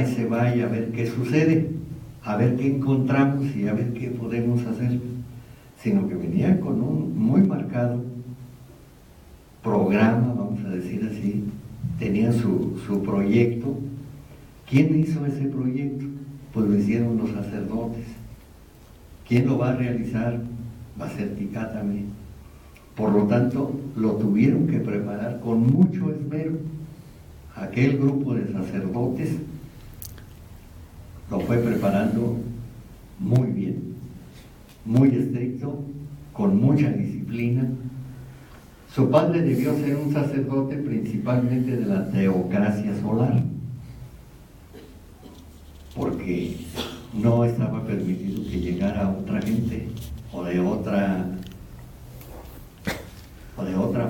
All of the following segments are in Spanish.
ahí se va y a ver qué sucede, a ver qué encontramos y a ver qué podemos hacer, sino que venían con un muy marcado programa, vamos a decir así, tenían su proyecto. ¿Quién hizo ese proyecto? Pues lo hicieron los sacerdotes. ¿Quién lo va a realizar? Va a ser Ticátame. Por lo tanto, lo tuvieron que preparar con mucho esmero. Aquel grupo de sacerdotes lo fue preparando muy bien, muy estricto, con mucha disciplina. Su padre debió ser un sacerdote principalmente de la teocracia solar, porque no estaba permitido que llegara otra gente o de otra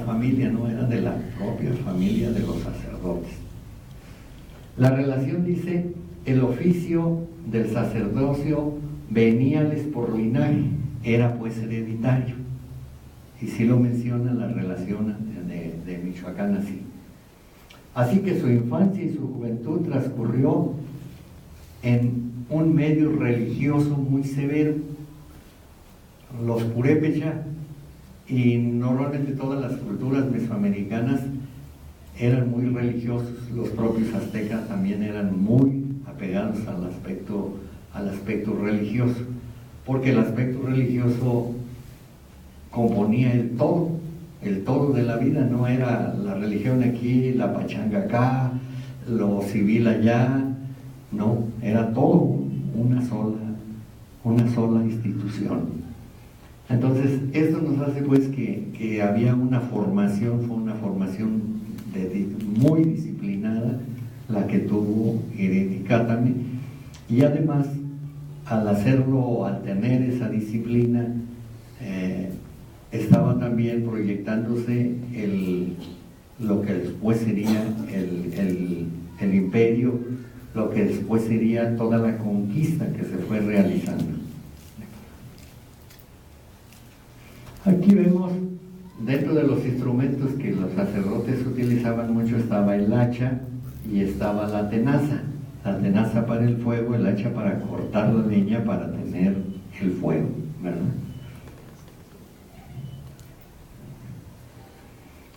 familia, no era de la propia familia de los sacerdotes. La relación dice: el oficio del sacerdocio veníales por linaje, era pues hereditario. Y sí lo menciona la relación de Michoacán así. Así que su infancia y su juventud transcurrió en un medio religioso muy severo. Los purépecha y normalmente todas las culturas mesoamericanas eran muy religiosos. Los propios aztecas también eran muy apegados al aspecto religioso, porque el aspecto religioso componía el todo de la vida. No era la religión aquí, la pachanga acá, lo civil allá, no, era todo una sola institución. Entonces, esto nos hace pues que había una formación, fue una formación muy disciplinada la que tuvo Ticátame, y además al tener esa disciplina, estaba también proyectándose lo que después sería el imperio, lo que después sería toda la conquista que se fue realizando. Aquí vemos, dentro de los instrumentos que los sacerdotes utilizaban mucho, estaba el hacha y estaba la tenaza. La tenaza para el fuego, el hacha para cortar la leña para tener el fuego, ¿verdad?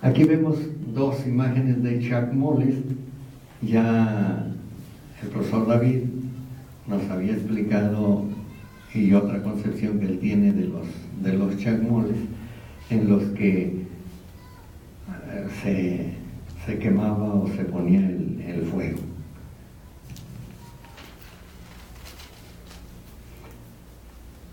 Aquí vemos dos imágenes de chacmoles. Ya el profesor David nos había explicado, y otra concepción que él tiene de los chacmoles, en los que se quemaba o se ponía el fuego.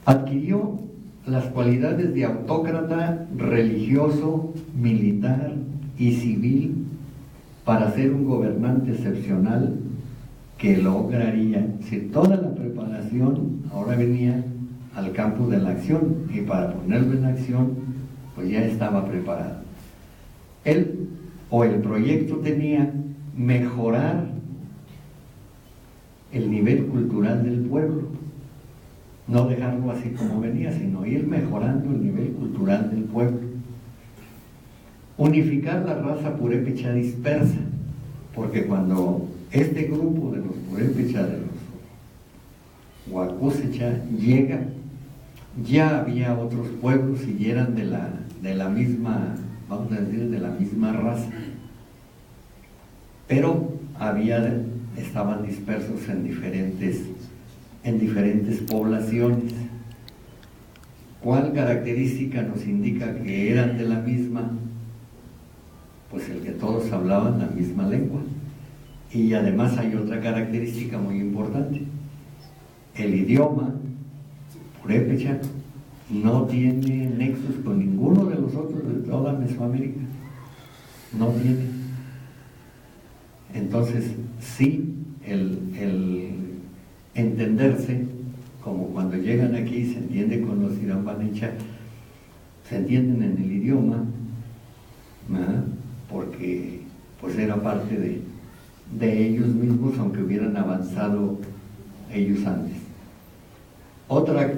Adquirió las cualidades de autócrata, religioso, militar y civil para ser un gobernante excepcional que lograría, si toda la preparación ahora venía al campo de la acción, y para ponerlo en acción pues ya estaba preparado. El proyecto tenía mejorar el nivel cultural del pueblo, no dejarlo así como venía, sino ir mejorando el nivel cultural del pueblo. Unificar la raza purépecha dispersa, porque cuando este grupo de los purépecha, de los huacúsecha, llega, ya había otros pueblos y eran de la misma, vamos a decir, de la misma raza, pero estaban dispersos en diferentes poblaciones. ¿Cuál característica nos indica que eran de la misma? Pues el que todos hablaban la misma lengua. Y además hay otra característica muy importante: el idioma purépecha no tiene nexos con ninguno de los otros de toda Mesoamérica, no tiene. Entonces sí, el entenderse, como cuando llegan aquí se entiende con los Irán-Banecha, se entienden en el idioma, ¿verdad? Porque pues era parte de ellos mismos, aunque hubieran avanzado ellos antes. Otra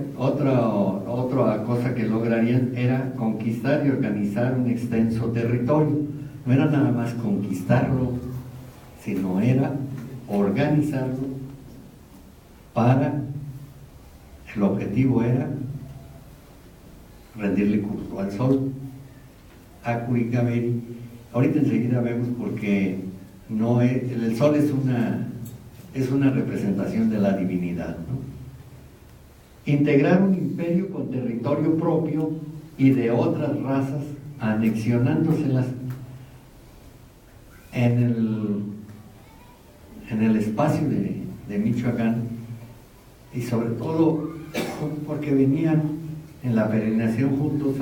cosa que lograrían era conquistar y organizar un extenso territorio. No era nada más conquistarlo, sino era organizarlo para, el objetivo era rendirle culto al sol, a Cuicaberi. Ahorita enseguida vemos porque no es, el sol es una representación de la divinidad, ¿no? Integrar un imperio con territorio propio y de otras razas, anexionándoselas en el espacio de Michoacán, y sobre todo porque venían en la peregrinación juntos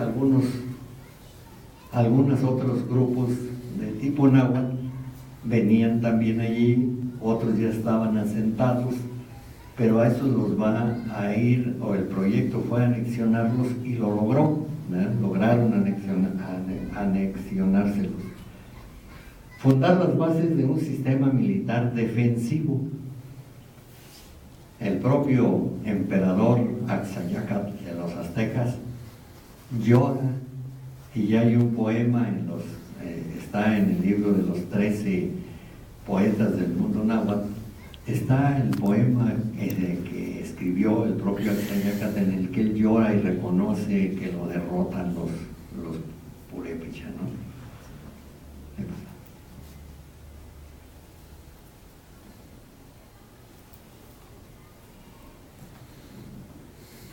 algunos otros grupos de tipo náhuatl, venían también allí, otros ya estaban asentados, pero a esos los va a ir, o el proyecto fue anexionarlos y lo logró, ¿verdad? Lograron anexionárselos. Fundar las bases de un sistema militar defensivo. El propio emperador Axayácatl de los aztecas llora, y ya hay un poema está en el libro de los 13 poetas del mundo náhuatl, está el poema que escribió el propio Axayácatl, en el que él llora y reconoce que lo derrotan los purépecha, ¿no?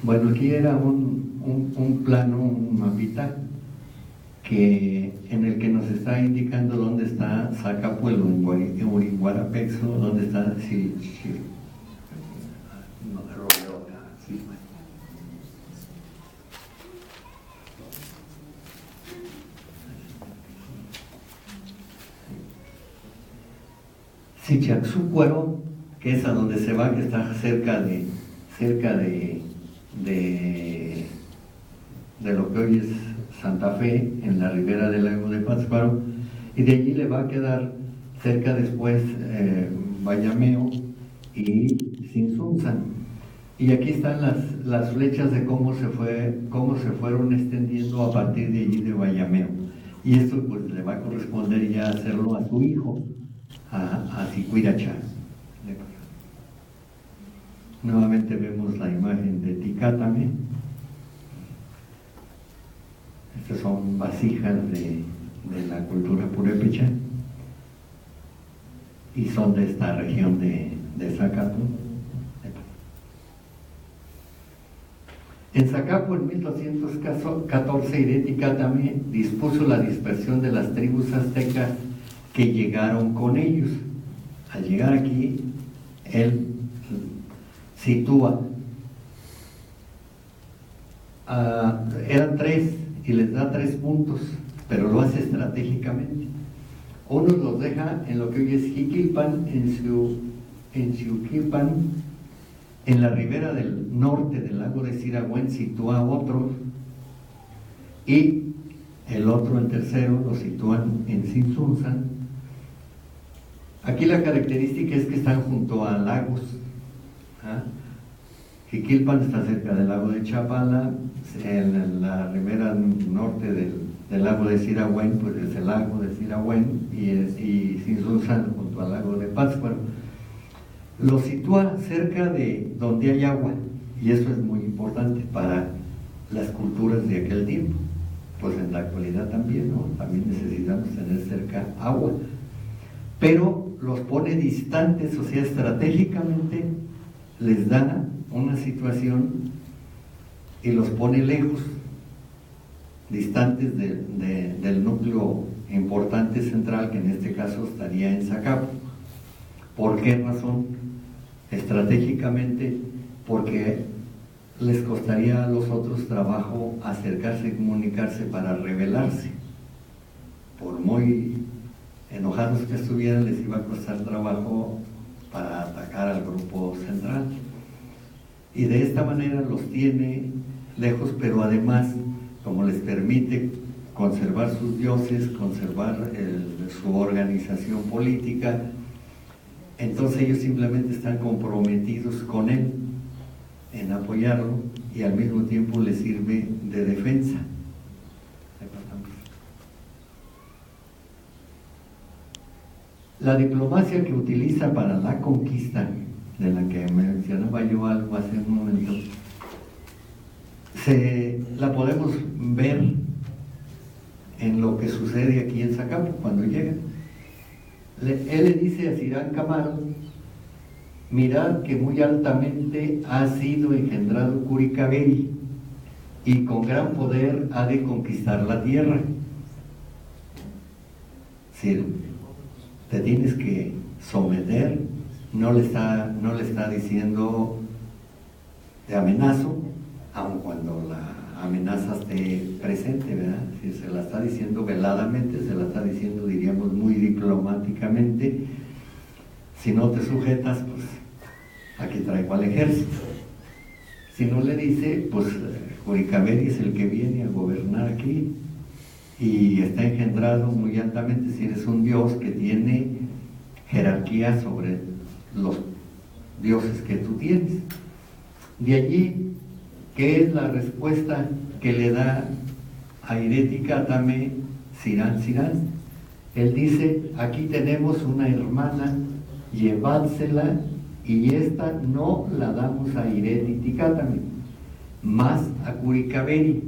Bueno, aquí era un plano, un mapita, en el que nos está indicando dónde está Zacapuelo, en Uriguarapexo, dónde está Sichaxúcuaro, que es a donde se va, que está cerca de lo que hoy es Santa Fe, en la ribera del lago de Pátzcuaro, y de allí le va a quedar cerca después Bayameo y Sinsunzan. Y aquí están las flechas de cómo se fueron extendiendo a partir de allí de Bayameo. Y esto pues le va a corresponder ya hacerlo a su hijo, a Sicuiracha. Nuevamente vemos la imagen de Ticátame. Estas son vasijas de la cultura purépecha y son de esta región de Zacapu. En Zacapu, en 1214, Hidé Ticátame dispuso la dispersión de las tribus aztecas que llegaron con ellos. Al llegar aquí, él sitúa, eran 3 y les da 3 puntos, pero lo hace estratégicamente. Unos los deja en lo que hoy es Jiquilpan, en Xiuquilpan, en la ribera del norte del lago de Siragüen sitúa otros, y el tercero, lo sitúan en Sinsunzan. Aquí la característica es que están junto a lagos. Jiquilpan está cerca del lago de Chapala, en la ribera norte del lago de Siragüen, pues es el lago de Siragüen, y Sinsunzan junto al lago de Pátzcuaro. Lo sitúa cerca de donde hay agua, y eso es muy importante para las culturas de aquel tiempo. Pues en la actualidad también, ¿no? También necesitamos tener cerca agua, pero los pone distantes, o sea, estratégicamente les da una situación y los pone lejos, distantes del núcleo importante central, que en este caso estaría en Zacapu. ¿Por qué razón? Estratégicamente, porque les costaría a los otros trabajo acercarse y comunicarse para rebelarse. Por muy enojados que estuvieran, les iba a costar trabajo para atacar al grupo central. Y de esta manera los tiene lejos, pero además, como les permite conservar sus dioses, conservar su organización política, entonces ellos simplemente están comprometidos con él en apoyarlo, y al mismo tiempo les sirve de defensa. La diplomacia que utiliza para la conquista, de la que mencionaba yo algo hace un momento, la podemos ver en lo que sucede aquí en Zacapu cuando llega. Él le dice a Sirán Camaro: mirad que muy altamente ha sido engendrado Curicabeyi, y con gran poder ha de conquistar la tierra. Si te tienes que someter, no le está diciendo te amenazo, aun cuando la amenaza esté presente, ¿verdad? Si se la está diciendo veladamente, se la está diciendo, diríamos, muy diplomáticamente: si no te sujetas, pues aquí traigo al ejército. Si no le dice, pues Curicabeyi es el que viene a gobernar aquí y está engendrado muy altamente. Si eres un dios que tiene jerarquía sobre los dioses que tú tienes. De allí, ¿qué es la respuesta que le da a Ireti Cátame Sirán Sirán? Él dice: aquí tenemos una hermana, llevádsela, y esta no la damos a Ireti Cátame, más a Curicabeyi,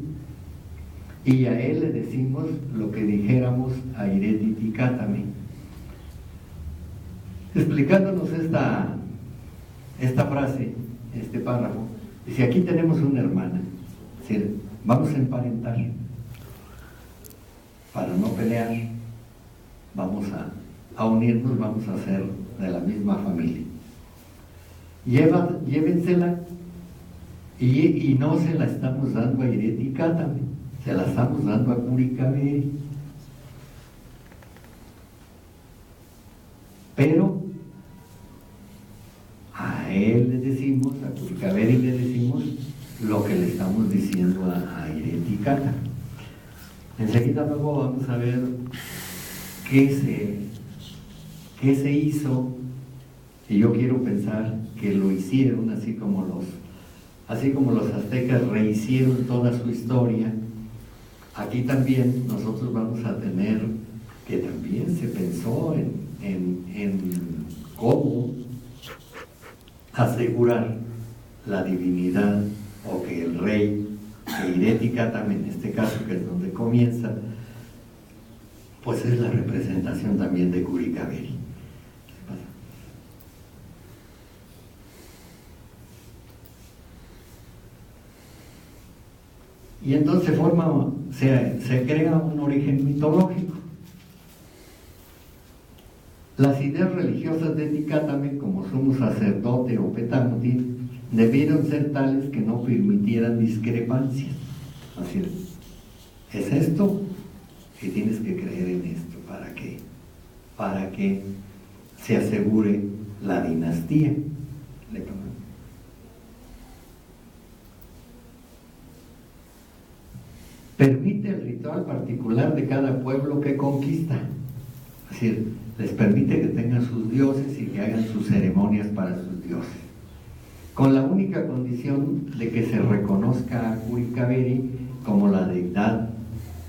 y a él le decimos lo que dijéramos a Ireti Cátame. Explicándonos esta frase, este párrafo, dice: aquí tenemos una hermana, es decir, vamos a emparentar, para no pelear, vamos a unirnos, vamos a ser de la misma familia. Llévensela, y no se la estamos dando a Ireti Cátame, se la estamos dando a Curicabeyi. Pero a él le decimos, a Curicabeyi le decimos lo que le estamos diciendo a Ireti Cátame. Enseguida luego vamos a ver qué se hizo, y yo quiero pensar que lo hicieron así como los aztecas rehicieron toda su historia. Aquí también nosotros vamos a tener que también se pensó en cómo asegurar la divinidad, o que el rey, que Ireti Cátame en este caso, que es donde comienza, pues es la representación también de Curicabeyi. Y entonces se crea un origen mitológico. Las ideas religiosas de Ticátame, como sumo sacerdote o petamutín, debieron ser tales que no permitieran discrepancias. Así es esto, y tienes que creer en esto. Para que se asegure la dinastía. Permite el ritual particular de cada pueblo que conquista. Es decir, les permite que tengan sus dioses y que hagan sus ceremonias para sus dioses, con la única condición de que se reconozca a Curicabeyi como la deidad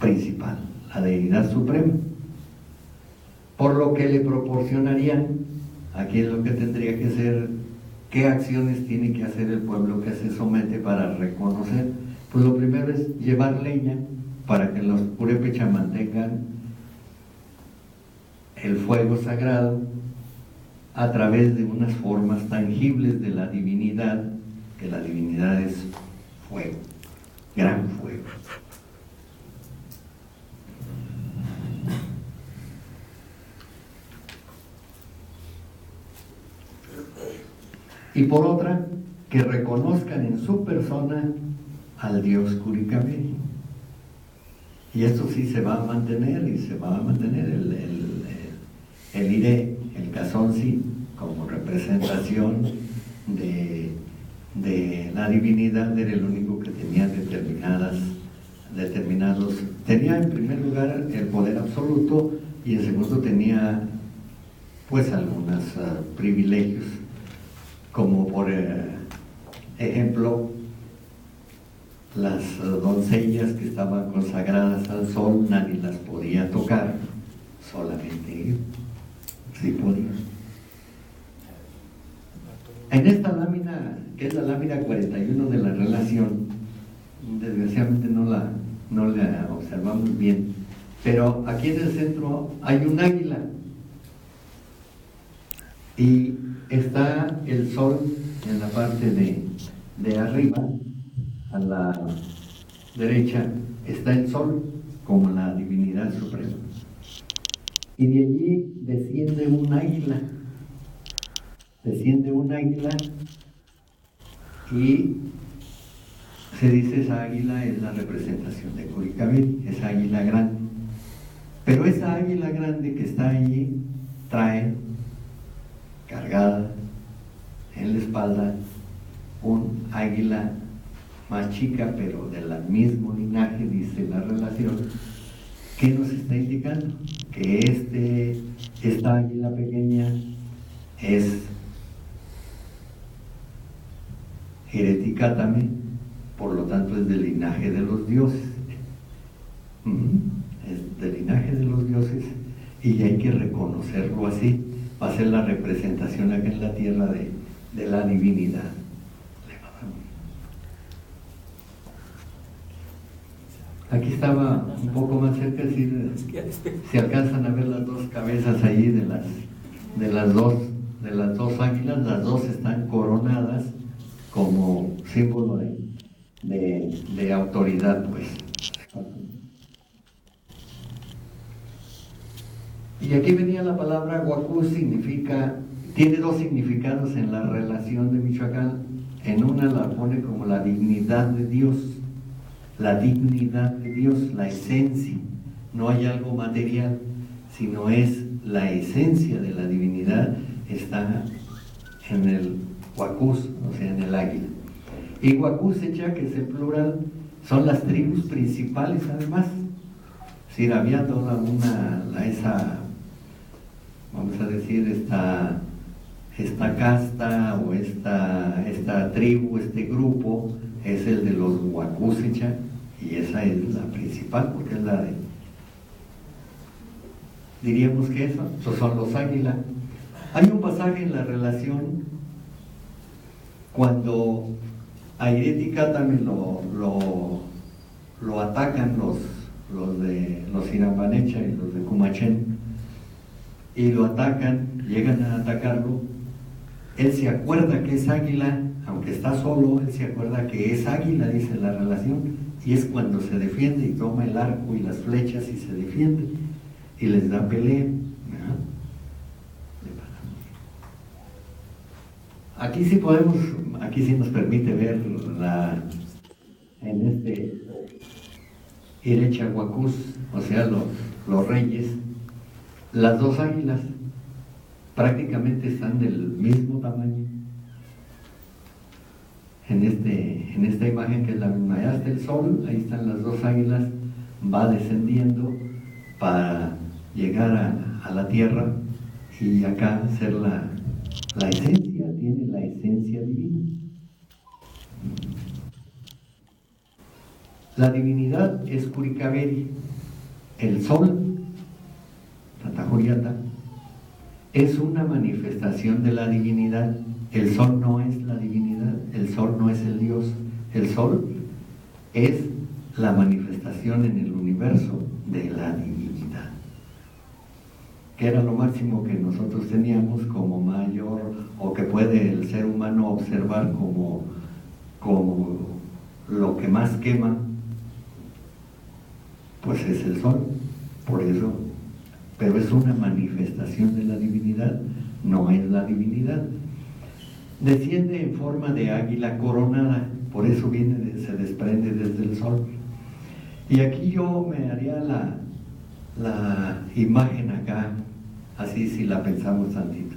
principal, la deidad suprema, por lo que le proporcionarían, aquí es lo que tendría que ser, qué acciones tiene que hacer el pueblo que se somete para reconocer. Pues lo primero es llevar leña para que los purépechas mantengan el fuego sagrado a través de unas formas tangibles de la divinidad, que la divinidad es fuego, gran fuego. Y por otra, que reconozcan en su persona al dios Curicabeyi. Y esto sí se va a mantener, y se va a mantener el Iré, el Cazonzi, como representación de la divinidad. Era el único que tenía determinados, tenía en primer lugar el poder absoluto, y en segundo tenía pues algunos privilegios, como por ejemplo las doncellas que estaban consagradas al sol, nadie las podía tocar, solamente él. Sí podía. En esta lámina, que es la lámina 41 de la relación, desgraciadamente no la observamos bien, pero aquí en el centro hay un águila y está el sol en la parte de arriba, a la derecha está el sol como la divinidad suprema, y de allí desciende un águila y se dice esa águila es la representación de Curicaví, esa águila grande. Pero esa águila grande que está allí trae cargada en la espalda un águila más chica, pero del mismo linaje, dice la relación, que nos está indicando que esta águila pequeña es Hereticátame, por lo tanto es del linaje de los dioses. Es del linaje de los dioses y hay que reconocerlo así. Va a ser la representación acá en la tierra de la divinidad. Aquí estaba un poco más cerca, si alcanzan a ver las dos cabezas ahí de las dos águilas, las dos están coronadas como símbolo de autoridad, pues. Y aquí venía la palabra Huacú, tiene dos significados en la relación de Michoacán. En una la pone como la dignidad de Dios, la esencia. No hay algo material, sino es la esencia de la divinidad, está en el Huacús, o sea, en el águila. Y Huacúsecha, que es el plural, son las tribus principales además. Es decir, había toda vamos a decir, esta casta o esta tribu, este grupo, es el de los Huacúsecha, y esa es la principal, porque es la de, diríamos que esos son los águilas. Hay un pasaje en la relación cuando a Hereticátame lo atacan los Irambanecha y los de Cumachén, y lo atacan, llegan a atacarlo. Él se acuerda que es águila, aunque está solo, él se acuerda que es águila, dice la relación, y es cuando se defiende y toma el arco y las flechas y se defiende y les da pelea. Aquí sí nos permite ver en este Irechahuacús, o sea, los reyes, las dos águilas prácticamente están del mismo tamaño. En esta imagen, que es la misma, allá está el sol, ahí están las dos águilas, va descendiendo para llegar a la tierra, y acá ser la esencia, tiene la esencia divina. La divinidad es Curicaví, el sol, Tatajuriata, es una manifestación de la divinidad. El sol no es la divinidad, el sol no es el Dios, el sol es la manifestación en el universo de la divinidad, que era lo máximo que nosotros teníamos como mayor, o que puede el ser humano observar como lo que más quema, pues es el sol. Por eso, pero es una manifestación de la divinidad, no es la divinidad. Desciende en forma de águila coronada, por eso se desprende desde el sol. Y aquí yo me haría la imagen acá, así si la pensamos tantito.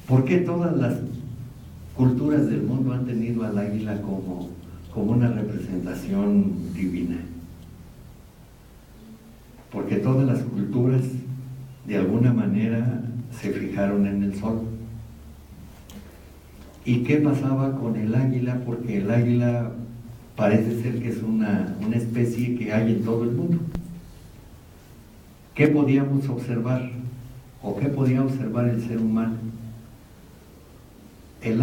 ¿Por qué todas las culturas del mundo han tenido al águila como una representación divina? Porque todas las culturas de alguna manera se fijaron en el sol. ¿Y qué pasaba con el águila? Porque el águila parece ser que es una especie que hay en todo el mundo. ¿Qué podíamos observar? o qué podía observar el ser humano. El